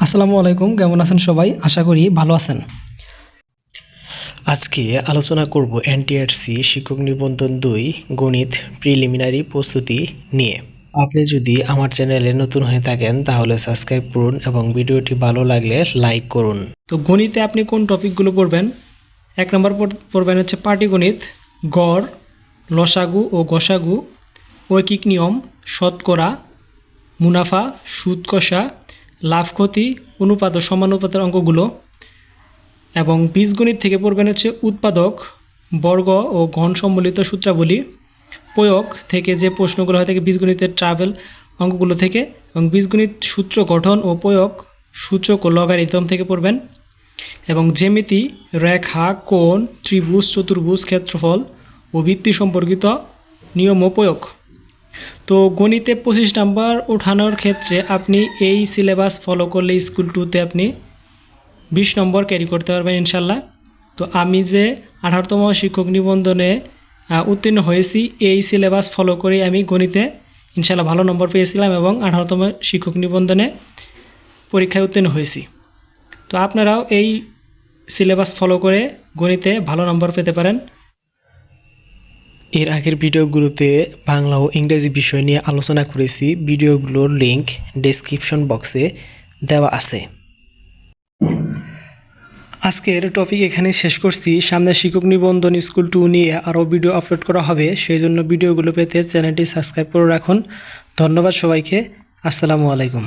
আসসালামু আলাইকুম, কেমন আছেন সবাই? আশা করি ভালো আছেন। আজকে আলোচনা করব এনটিআরসি শিক্ষক নিবন্ধন 2 গণিত প্রিলিমিনারি প্রস্তুতি নিয়ে। আপনি যদি আমার চ্যানেলে নতুন হয়ে থাকেন তাহলে সাবস্ক্রাইব করুন এবং ভিডিওটি ভালো লাগলে লাইক করুন। তো গণিতে আপনি কোন টপিকগুলো পড়বেন? 1 নম্বর পড়বেন হচ্ছে পাটিগণিত, গড়, লসাগু ও গসাগু, ঐকিক নিয়ম, শতকরা, মুনাফা, সুদ কষা, লাভ ক্ষতি, অনুপাত ও সমানুপাতের অঙ্কগুলো। এবং বীজগণিত থেকে পড়বেন হচ্ছে উৎপাদক, বর্গ ও ঘন সম্বলিত সূত্রাবলী। প্রয়োগ থেকে যে প্রশ্নগুলো হয় থাকে বীজগণিতের ট্রাভেল অঙ্কগুলো থেকে, এবং বীজগণিত সূত্র গঠন ও প্রয়োগ, সূচক ও লগারিদম থেকে পড়বেন। এবং জ্যামিতি, রেখা, কোণ, ত্রিভুজ, চতুর্ভুজ, ক্ষেত্রফল ও বৃত্তি সম্পর্কিত নিয়ম ও প্রয়োগ। তো গণিতে 25 নাম্বার ওঠানোর ক্ষেত্রে আপনি এই সিলেবাস ফলো করলে স্কুল 2তে আপনি 20 নম্বর ক্যারি করতে পারবেন ইনশাল্লাহ। তো আমি যে 18তম শিক্ষক নিবন্ধনে উত্তীর্ণ হয়েছি, এই সিলেবাস ফলো করেই আমি গণিতে ইনশাল্লাহ ভালো নম্বর পেয়েছিলাম এবং 18তম শিক্ষক নিবন্ধনে পরীক্ষায় উত্তীর্ণ হয়েছি। তো আপনারাও এই সিলেবাস ফলো করে গণিতে ভালো নম্বর পেতে পারেন। এর আগের ভিডিওগুলোতে বাংলা ও ইংরেজি বিষয় নিয়ে আলোচনা করেছি। ভিডিওগুলোর লিংক ডেসক্রিপশন বক্সে দেওয়া আছে। আজকের টপিক এখানে শেষ করছি। সামনে শিক্ষক নিবন্ধন স্কুল 2 নিয়ে আরও ভিডিও আপলোড করা হবে, সেই জন্য ভিডিওগুলো পেতে চ্যানেলটি সাবস্ক্রাইব করে রাখুন। ধন্যবাদ সবাইকে। আসসালামু আলাইকুম।